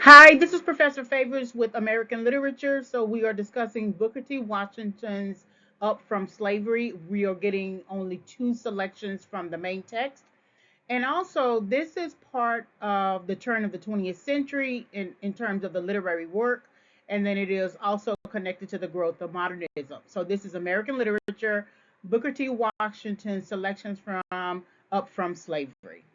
Hi, this is Professor Favors with American Literature. So we are discussing Booker T. Washington's Up from Slavery. We are getting only two selections from the main text. And also, this is part of the turn of the 20th century in terms of the literary work. And then it is also connected to the growth of modernism. So this is American Literature, Booker T. Washington selections from Up from Slavery.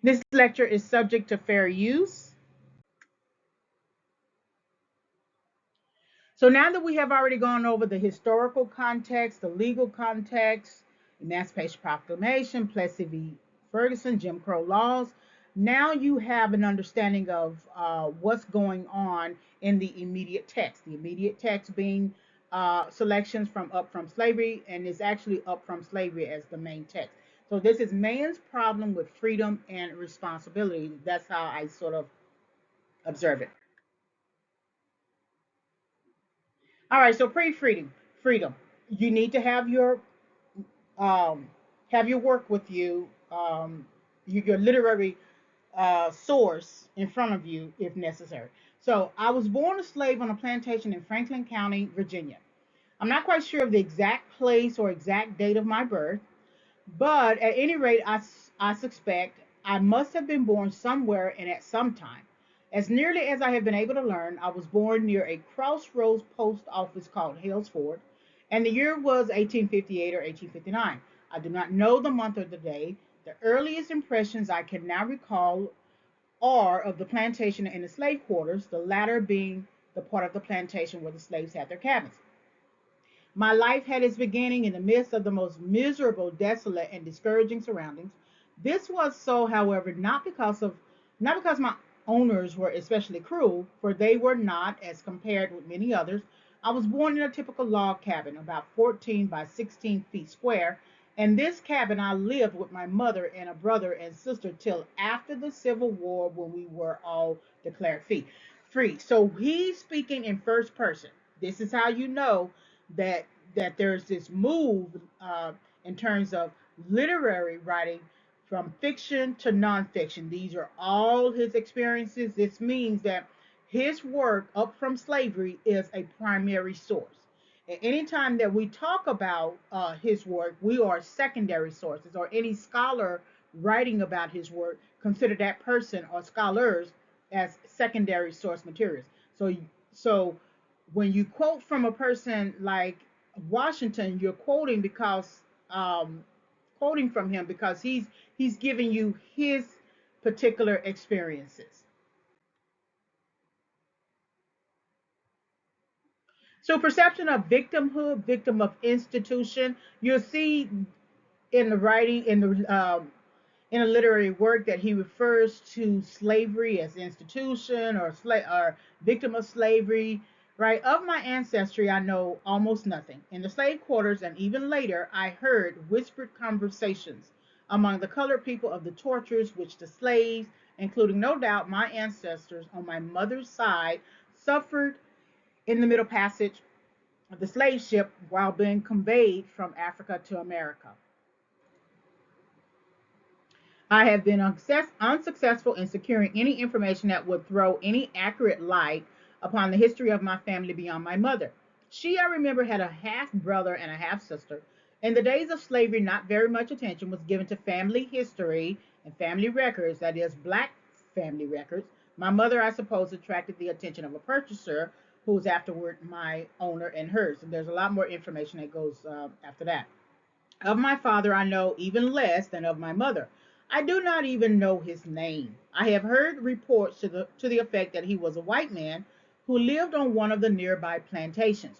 This lecture is subject to fair use. So now that we have already gone over the historical context, the legal context, Emancipation Proclamation, Plessy v. Ferguson, Jim Crow laws, now you have an understanding of what's going on in the immediate text. The immediate text being selections from Up From Slavery, and is actually Up From Slavery as the main text. So this is man's problem with freedom and responsibility. That's how I sort of observe it. All right, so pre-freedom, freedom. You need to um, have your work with you, your literary source in front of you if necessary. So I was born a slave on a plantation in Franklin County, Virginia. I'm not quite sure of the exact place or exact date of my birth, but at any rate, I suspect I must have been born somewhere and at some time. As nearly as I have been able to learn, I was born near a crossroads post office called Hales Ford, and the year was 1858 or 1859. I do not know the month or the day. The earliest impressions I can now recall are of the plantation and the slave quarters, the latter being the part of the plantation where the slaves had their cabins. My life had its beginning in the midst of the most miserable, desolate, and discouraging surroundings. This was so, however, not because my owners were especially cruel, for they were not, as compared with many others. I was born in a typical log cabin, about 14 by 16 feet square, and this cabin I lived with my mother and a brother and sister till after the Civil War, when we were all declared free. So he's speaking in first person. This is how you know that there's this move in terms of literary writing from fiction to nonfiction. These are all his experiences. This means that his work up from slavery is a primary source. And anytime that we talk about his work, we are secondary sources, or any scholar writing about his work consider that person or scholars as secondary source materials. So when you quote from a person like Washington, you're quoting from him because he's giving you his particular experiences. So perception of victimhood, victim of institution, you'll see in the writing in a literary work that he refers to slavery as institution or victim of slavery, right? Of my ancestry, I know almost nothing. In the slave quarters and even later, I heard whispered conversations among the colored people of the tortures which the slaves, including no doubt my ancestors on my mother's side, suffered in the Middle Passage of the slave ship while being conveyed from Africa to America. I have been unsuccessful in securing any information that would throw any accurate light upon the history of my family beyond my mother. She, I remember, had a half brother and a half sister. In the days of slavery, not very much attention was given to family history and family records, that is, black family records. My mother, I suppose, attracted the attention of a purchaser who was afterward my owner and hers. And there's a lot more information that goes after that. Of my father, I know even less than of my mother. I do not even know his name. I have heard reports to the effect that he was a white man who lived on one of the nearby plantations.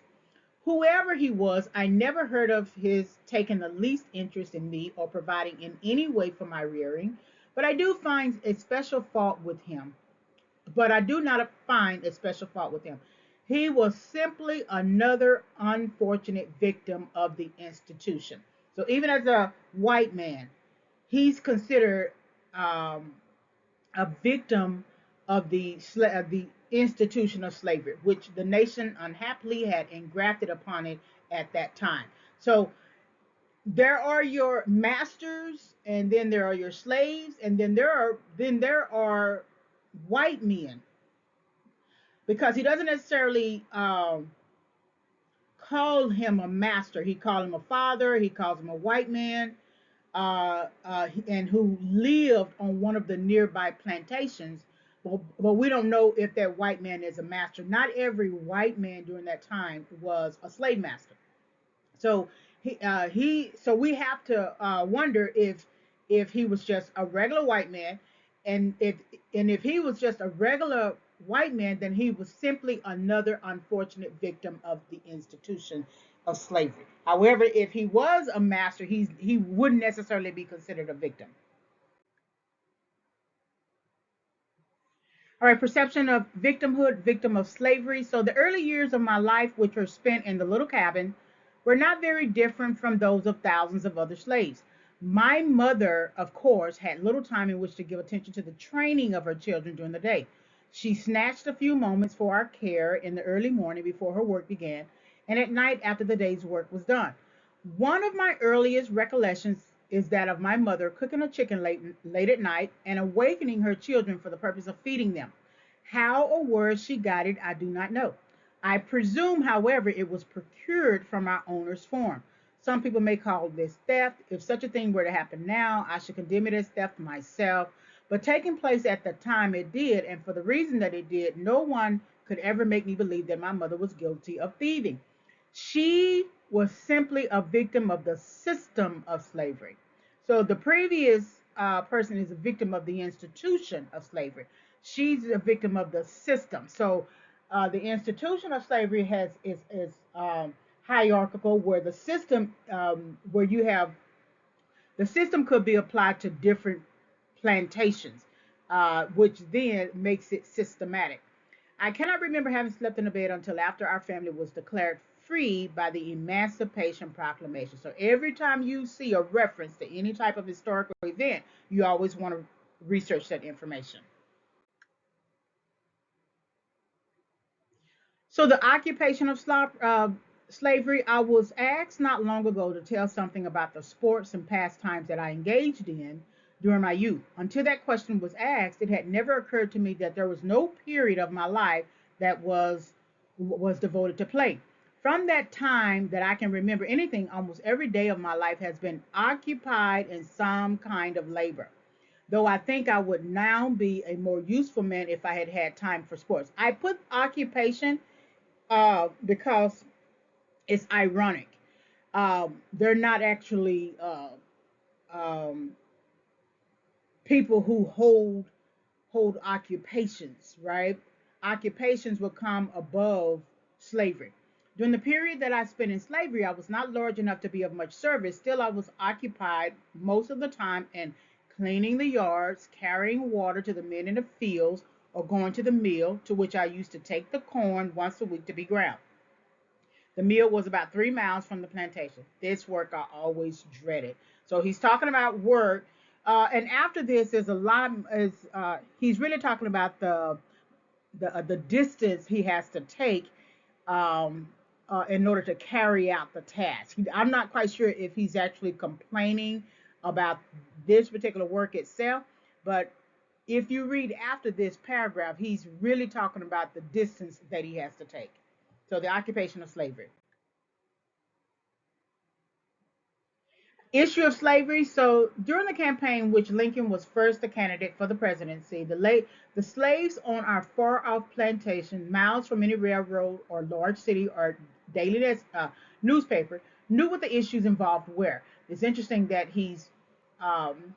Whoever he was, I never heard of his taking the least interest in me or providing in any way for my rearing, but I do find a special fault with him. But I do not find a special fault with him. He was simply another unfortunate victim of the institution. So even as a white man, he's considered um, a victim of the institution of slavery, which the nation unhappily had engrafted upon it at that time. So there are your masters, and then there are your slaves, and then there are white men, because he doesn't necessarily call him a master. He called him a father. He calls him a white man, and who lived on one of the nearby plantations. But we don't know if that white man is a master. Not every white man during that time was a slave master. So so we have to wonder if he was just a regular white man, and if he was just a regular white man, then he was simply another unfortunate victim of the institution of slavery. However, if he was a master, he wouldn't necessarily be considered a victim. All right, perception of victimhood, victim of slavery. So the early years of my life, which were spent in the little cabin, were not very different from those of thousands of other slaves. My mother, of course, had little time in which to give attention to the training of her children during the day. She snatched a few moments for our care in the early morning before her work began, and at night after the day's work was done. One of my earliest recollections is that of my mother cooking a chicken late at night and awakening her children for the purpose of feeding them. How or where she got it, I do not know. I presume, however, it was procured from our owner's farm. Some people may call this theft. If such a thing were to happen now, I should condemn it as theft myself. But taking place at the time it did, and for the reason that it did, no one could ever make me believe that my mother was guilty of thieving. She was simply a victim of the system of slavery. So the previous person is a victim of the institution of slavery. She's a victim of the system. So the institution of slavery is hierarchical, where the system where you have the system could be applied to different plantations, which then makes it systematic. I cannot remember having slept in a bed until after our family was declared free by the Emancipation Proclamation. So every time you see a reference to any type of historical event, you always want to research that information. So the occupation of slavery, I was asked not long ago to tell something about the sports and pastimes that I engaged in during my youth. Until that question was asked, it had never occurred to me that there was no period of my life that was devoted to play. From that time that I can remember anything, almost every day of my life has been occupied in some kind of labor. Though I think I would now be a more useful man if I had had time for sports. I put occupation because it's ironic. They're not actually um, people who hold occupations, right? Occupations will come above slavery. During the period that I spent in slavery, I was not large enough to be of much service. Still, I was occupied most of the time in cleaning the yards, carrying water to the men in the fields, or going to the mill, to which I used to take the corn once a week to be ground. The mill was about 3 miles from the plantation. This work I always dreaded. So he's talking about work. And after this, there's a lot. He's really talking about the distance he has to take um, in order to carry out the task. I'm not quite sure if he's actually complaining about this particular work itself, but if you read after this paragraph, he's really talking about the distance that he has to take. So the occupation of slavery. Issue of slavery. So during the campaign in which Lincoln was first the candidate for the presidency, the slaves on our far off plantation, miles from any railroad or large city or daily newspaper, knew what the issues involved were. It's interesting that he's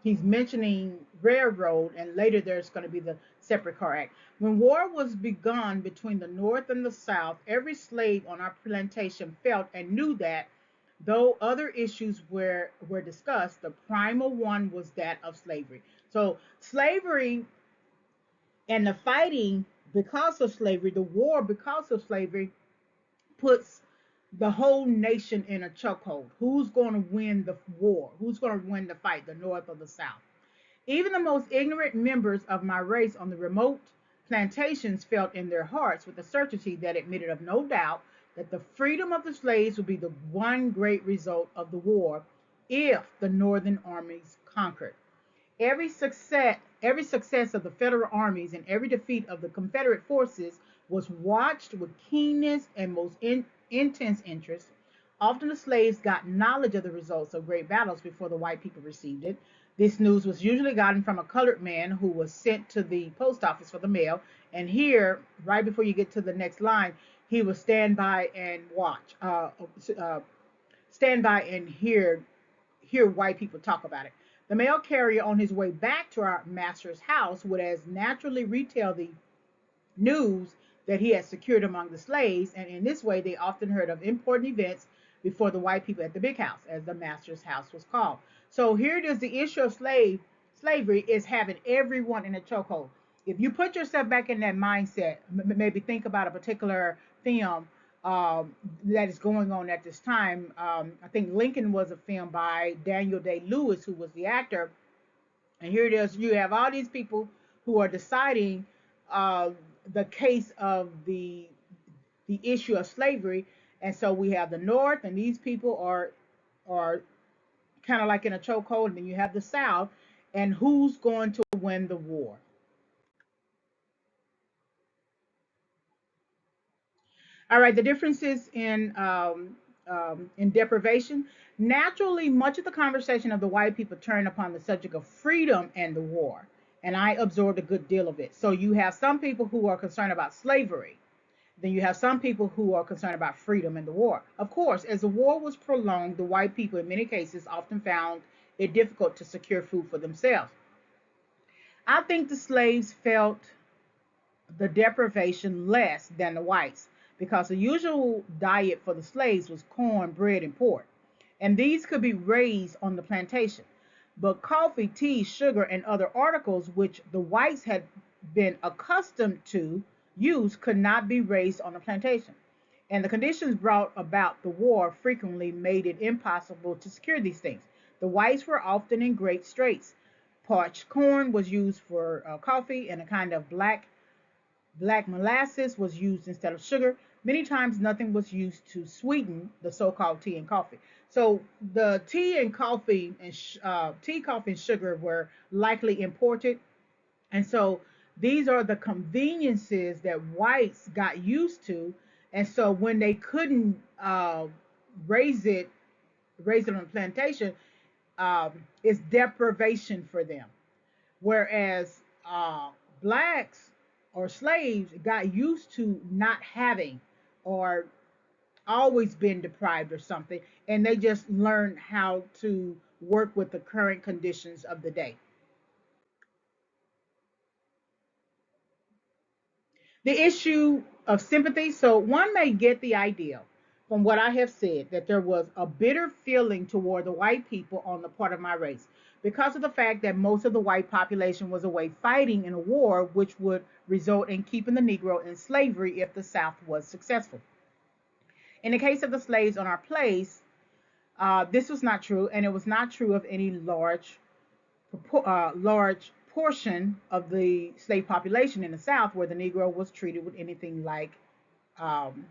mentioning railroad, and later there's going to be the Separate Car Act. When war was begun between the North and the South, every slave on our plantation felt and knew that though other issues were discussed, the primal one was that of slavery. So slavery and the fighting because of slavery, the war because of slavery, puts the whole nation in a chokehold. Who's going to win the war? Who's going to win the fight, the North or the South? Even the most ignorant members of my race on the remote plantations felt in their hearts with a certainty that admitted of no doubt that the freedom of the slaves would be the one great result of the war if the Northern armies conquered. Every success of the Federal armies and every defeat of the Confederate forces was watched with keenness and most intense interest. Often the slaves got knowledge of the results of great battles before the white people received it. This news was usually gotten from a colored man who was sent to the post office for the mail. And here, right before you get to the next line, he would stand by and watch, stand by and hear white people talk about it. The mail carrier on his way back to our master's house would as naturally retell the news that he had secured among the slaves, and in this way they often heard of important events before the white people at the big house, as the master's house was called. So here it is, the issue of slavery is having everyone in a chokehold. If you put yourself back in that mindset, maybe think about a particular film that is going on at this time. I think Lincoln was a film by Daniel Day-Lewis, who was the actor. And here it is, you have all these people who are deciding uh, the case of the issue of slavery. And so we have the North, and these people are kind of like in a chokehold, and then you have the South, and who's going to win the war? All right, the differences in deprivation. Naturally, much of the conversation of the white people turned upon the subject of freedom and the war, and I absorbed a good deal of it. So you have some people who are concerned about slavery. Then you have some people who are concerned about freedom and the war. Of course, as the war was prolonged, the white people in many cases often found it difficult to secure food for themselves. I think the slaves felt the deprivation less than the whites because the usual diet for the slaves was corn, bread, and pork, and these could be raised on the plantation. But coffee, tea, sugar, and other articles which the whites had been accustomed to use could not be raised on the plantation. And the conditions brought about the war frequently made it impossible to secure these things. The whites were often in great straits. Parched corn was used for coffee, and a kind of black molasses was used instead of sugar. Many times, nothing was used to sweeten the so-called tea and coffee. So the tea and coffee and tea, coffee, and sugar were likely imported, and so these are the conveniences that whites got used to. And so when they couldn't raise it, raise it on a plantation, it's deprivation for them. Whereas blacks or slaves got used to not having or always been deprived or something, and they just learned how to work with the current conditions of the day. The issue of sympathy. So one may get the idea from what I have said that there was a bitter feeling toward the white people on the part of my race because of the fact that most of the white population was away fighting in a war which would result in keeping the Negro in slavery if the South was successful. In the case of the slaves on our place, this was not true, and it was not true of any large portion of the slave population in the South where the Negro was treated with anything um,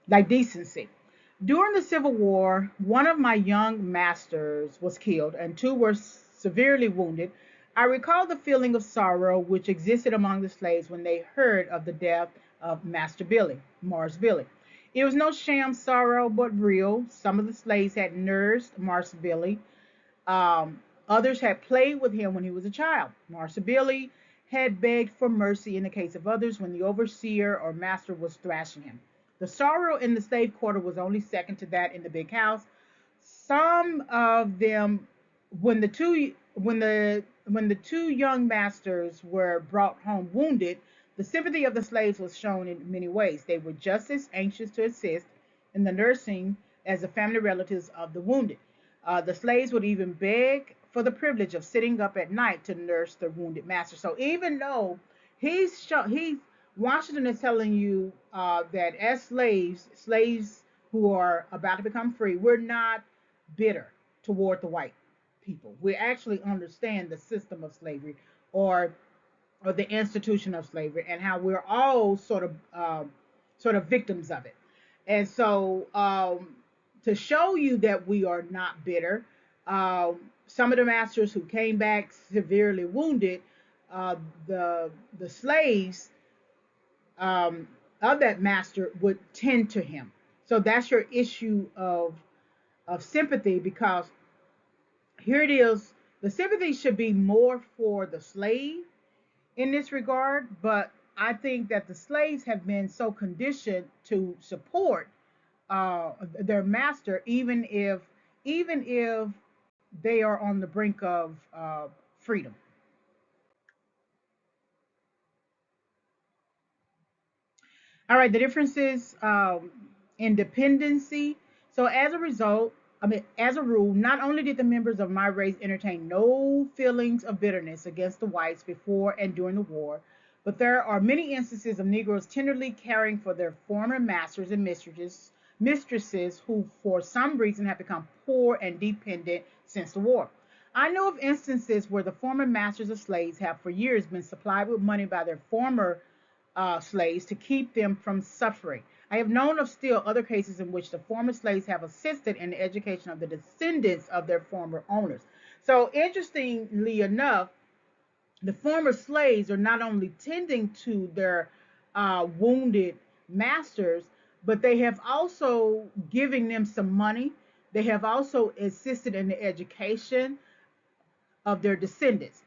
like decency. During the Civil War, one of my young masters was killed and two were severely wounded. I recall the feeling of sorrow which existed among the slaves when they heard of the death of Master Billy, Mars Billy. It was no sham sorrow, but real. Some of the slaves had nursed Mars Billy. Others had played with him when he was a child. Master Billy had begged for mercy in the case of others when the overseer or master was thrashing him. The sorrow in the slave quarter was only second to that in the big house. Some of them, when the two young masters were brought home wounded, the sympathy of the slaves was shown in many ways. They were just as anxious to assist in the nursing as the family relatives of the wounded. The slaves would even beg for the privilege of sitting up at night to nurse the wounded master. So even though he's Washington is telling you that as slaves who are about to become free, we're not bitter toward the white people. We actually understand the system of slavery, or the institution of slavery, and how we're all sort of victims of it. And so to show you that we are not bitter. Some of the masters who came back severely wounded, uh, the the slaves um, of that master would tend to him. So that's your issue of sympathy, because here it is. The sympathy should be more for the slave in this regard, but I think that the slaves have been so conditioned to support their master, even if they are on the brink of freedom. All right, the differences in dependency. So as a result, I mean, as a rule, not only did the members of my race entertain no feelings of bitterness against the whites before and during the war, but there are many instances of Negroes tenderly caring for their former masters and mistresses who, for some reason, have become poor and dependent since the war. I know of instances where the former masters of slaves have for years been supplied with money by their former slaves to keep them from suffering. I have known of still other cases in which the former slaves have assisted in the education of the descendants of their former owners. So, interestingly enough, the former slaves are not only tending to their wounded masters, but they have also giving them some money. They have also assisted in the education of their descendants.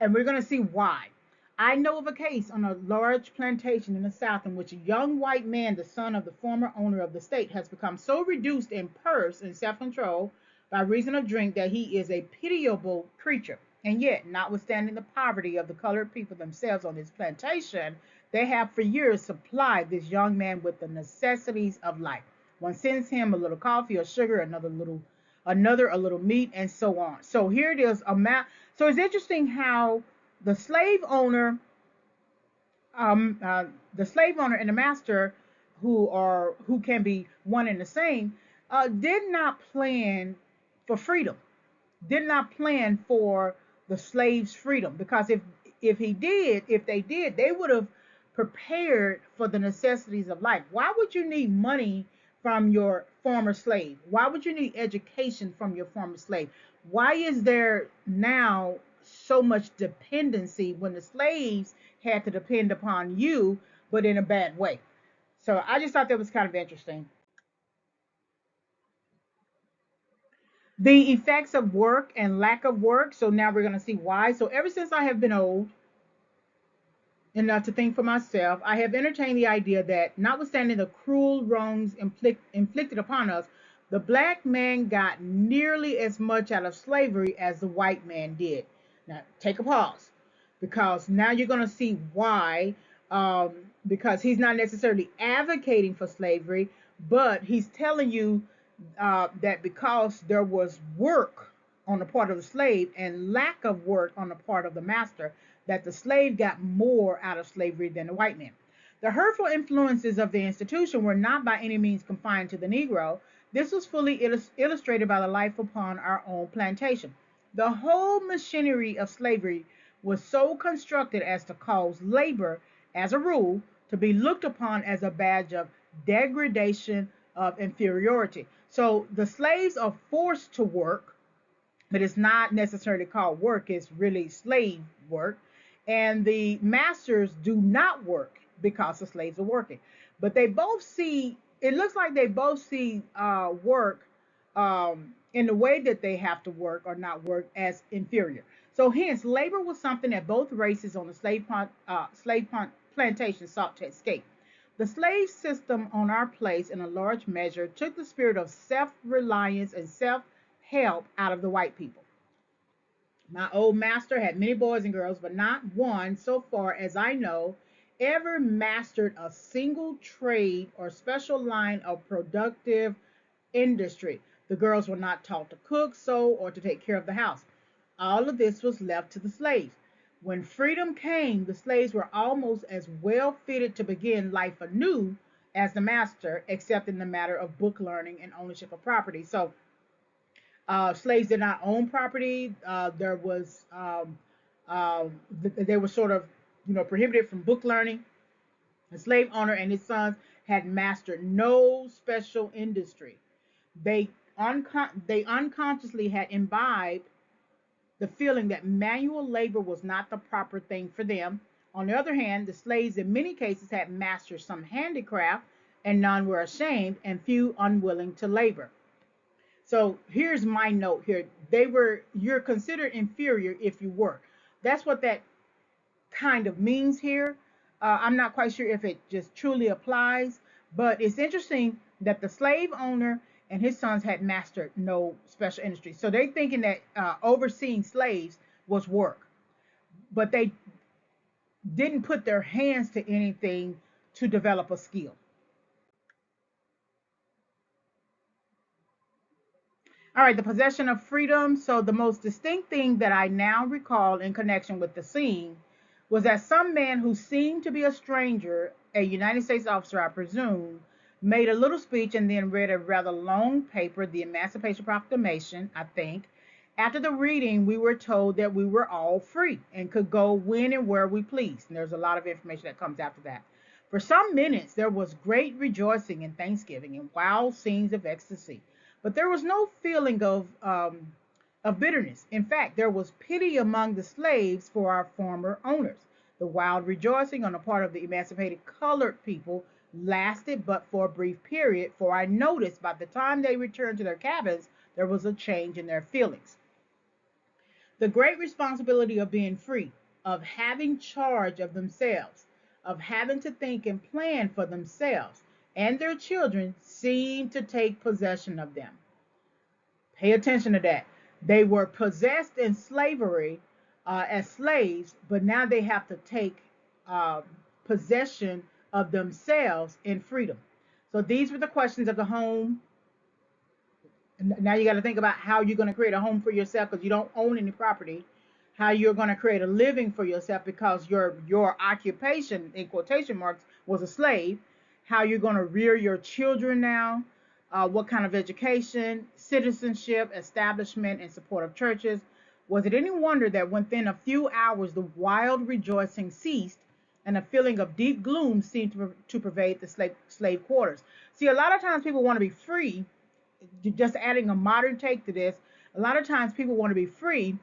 And we're going to see why. I know of a case on a large plantation in the South in which a young white man, the son of the former owner of the state, has become so reduced in purse and self control by reason of drink that he is a pitiable creature. And yet, notwithstanding the poverty of the colored people themselves on this plantation, they have for years supplied this young man with the necessities of life. One sends him a little coffee or sugar, another a little meat, and so on. So here it is. So it's interesting how the slave owner, um, uh, the slave owner and the master, who can be one and the same, did not plan for freedom, did not plan for the slave's freedom, because if they did, they would have prepared for the necessities of life. Why would you need money from your former slave? Why would you need education from your former slave? Why is there now so much dependency when the slaves had to depend upon you, but in a bad way? So I just thought that was kind of interesting. The effects of work and lack of work. So now we're going to see why. So ever since I have been old enough to think for myself, I have entertained the idea that, notwithstanding the cruel wrongs inflicted upon us, the black man got nearly as much out of slavery as the white man did. Now, take a pause, because now you're going to see why. Um, because he's not necessarily advocating for slavery, but he's telling you that because there was work on the part of the slave and lack of work on the part of the master, that the slave got more out of slavery than the white man. The hurtful influences of the institution were not by any means confined to the Negro. This was fully illustrated by the life upon our own plantation. The whole machinery of slavery was so constructed as to cause labor, as a rule, to be looked upon as a badge of degradation, of inferiority. So the slaves are forced to work, but it's not necessarily called work, it's really slave work. And the masters do not work because the slaves are working. But they both see, it looks like they both see work in the way that they have to work or not work as inferior. So hence, labor was something that both races on the plantation sought to escape. The slave system on our place, in a large measure, took the spirit of self reliance and self help out of the white people. My old master had many boys and girls, but not one, so far as I know, ever mastered a single trade or special line of productive industry. The girls were not taught to cook, sew, or to take care of the house. All of this was left to the slaves. When freedom came, the slaves were almost as well fitted to begin life anew as the master, except in the matter of book learning and ownership of property. So slaves did not own property. There was they were sort of prohibited from book learning. The slave owner and his sons had mastered no special industry. They they unconsciously had imbibed the feeling that manual labor was not the proper thing for them. On the other hand, the slaves in many cases had mastered some handicraft, and none were ashamed, and few unwilling to labor. So here's my note here. You're considered inferior if you work. That's what that kind of means here. I'm not quite sure if it just truly applies, but it's interesting that the slave owner and his sons had mastered no special industry. So they're thinking that overseeing slaves was work, but they didn't put their hands to anything to develop a skill. All right, the possession of freedom. So, the most distinct thing that I now recall in connection with the scene was that some man who seemed to be a stranger, a United States officer, I presume, made a little speech and then read a rather long paper, the Emancipation Proclamation, I think. After the reading, we were told that we were all free and could go when and where we pleased. And there's a lot of information that comes after that. For some minutes, there was great rejoicing and thanksgiving and wild scenes of ecstasy. But there was no feeling of bitterness. In fact, there was pity among the slaves for our former owners. The wild rejoicing on the part of the emancipated colored people lasted but for a brief period, for I noticed by the time they returned to their cabins, there was a change in their feelings. The great responsibility of being free, of having charge of themselves, of having to think and plan for themselves and their children seemed to take possession of them. Pay attention to that. They were possessed in slavery as slaves, but now they have to take uh, possession of themselves in freedom. So these were the questions of the home. Now you got to think about how you're going to create a home for yourself because you don't own any property. How you're going to create a living for yourself because your occupation in quotation marks was a slave. How you're going to rear your children now. What kind of education, citizenship, establishment, and support of churches. Was it any wonder that within a few hours the wild rejoicing ceased and a feeling of deep gloom seemed to pervade the slave quarters? See, a lot of times people want to be free, just adding a modern take to this, a lot of times people want to be free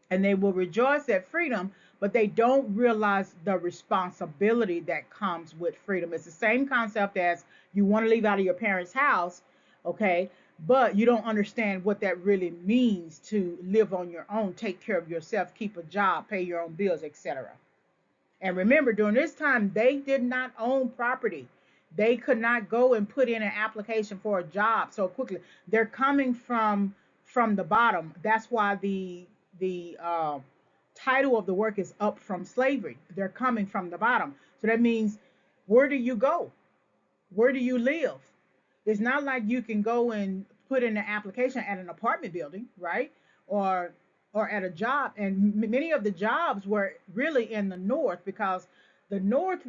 and they will rejoice at freedom, but they don't realize the responsibility that comes with freedom. It's the same concept as you want to leave out of your parents' house, okay, but you don't understand what that really means to live on your own, take care of yourself, keep a job, pay your own bills, etc. And remember, during this time, they did not own property. They could not go and put in an application for a job so quickly. They're coming from the bottom. That's why the title of the work is Up from Slavery. They're coming from the bottom. So that means, where do you go? Where do you live? It's not like you can go and put in an application at an apartment building, right? Or or at a job. And many of the jobs were really in the North because the North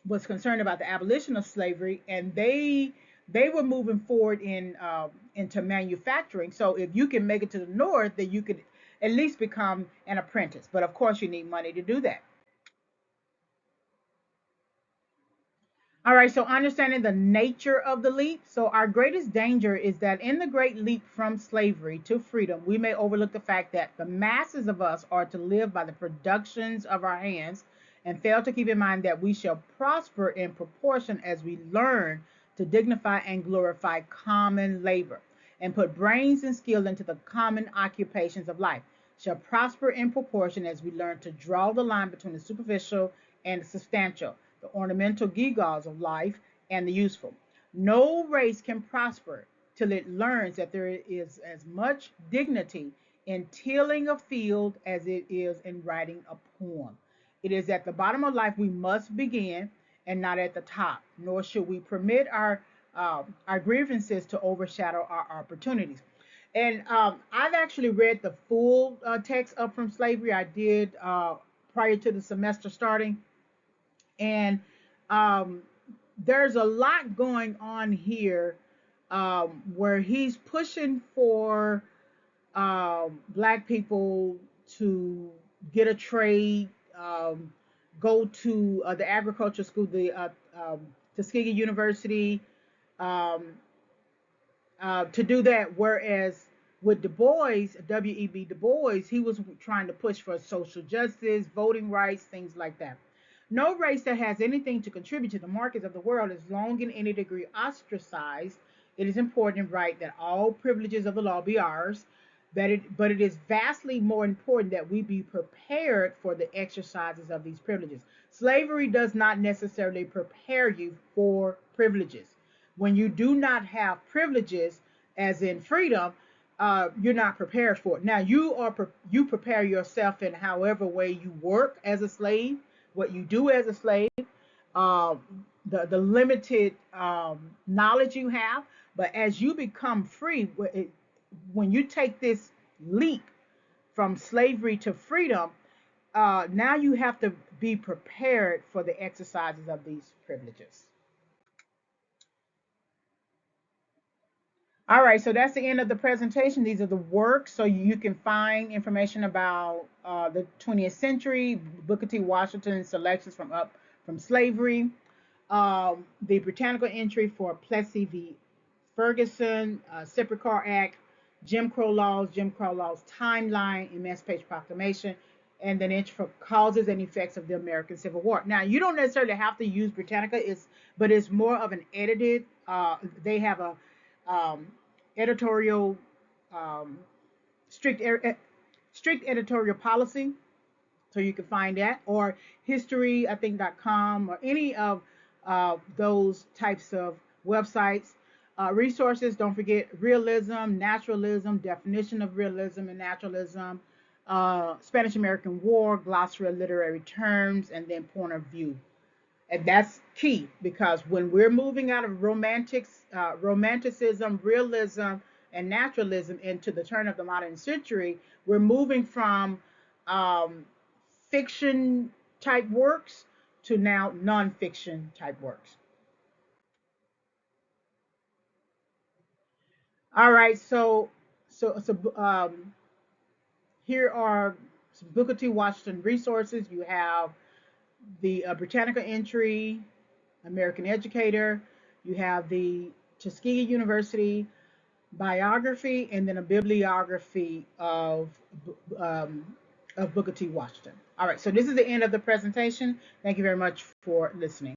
was concerned about the abolition of slavery, and they were moving forward into manufacturing. So if you can make it to the North, then you could at least become an apprentice. But of course, you need money to do that. All right, so understanding the nature of the leap. So, our greatest danger is that in the great leap from slavery to freedom, we may overlook the fact that the masses of us are to live by the productions of our hands and fail to keep in mind that we shall prosper in proportion as we learn to dignify and glorify common labor and put brains and skill into the common occupations of life. Shall prosper in proportion as we learn to draw the line between the superficial and the substantial, the ornamental gewgaws of life, and the useful. No race can prosper till it learns that there is as much dignity in tilling a field as it is in writing a poem. It is at the bottom of life we must begin and not at the top, nor should we permit our grievances to overshadow our opportunities. And I've actually read the full text Up from Slavery. I did prior to the semester starting, and um, there's a lot going on here where he's pushing for black people to get a trade, go to the agriculture school, the Tuskegee University, um, to do that. Whereas with Du Bois, W.E.B. Du Bois, he was trying to push for social justice, voting rights, things like that. No race that has anything to contribute to the markets of the world is long in any degree ostracized. It is important and right that all privileges of the law be ours, but it is vastly more important that we be prepared for the exercises of these privileges. Slavery does not necessarily prepare you for privileges. When you do not have privileges, as in freedom, you're not prepared for it. Now you prepare yourself in however way you work as a slave, what you do as a slave, uh, the limited knowledge you have. But as you become free, when you take this leap from slavery to freedom, now you have to be prepared for the exercises of these privileges. All right, so that's the end of the presentation. These are the works, so you can find information about the 20th century, Booker T. Washington selections from Up from Slavery, the Britannical entry for Plessy v. Ferguson, Separate Car Act, Jim Crow laws timeline, Emancipation Proclamation, and then entry for causes and effects of the American Civil War. Now, you don't necessarily have to use Britannica, but it's more of an edited. They have a um, editorial, um, strict strict editorial policy, so you can find that, or history I think .com, or any of those types of websites. Resources, don't forget realism, naturalism, definition of realism and naturalism, Spanish American War, glossary of literary terms, and then point of view. And that's key, because when we're moving out of romanticism, realism, and naturalism into the turn of the modern century, we're moving from um, fiction type works to now nonfiction type works. All right, so here are some Booker T. Washington resources. You have the Britannica entry, American Educator. You have the Tuskegee University biography, and then a bibliography um, of Booker T. Washington. All right, so this is the end of the presentation. Thank you very much for listening.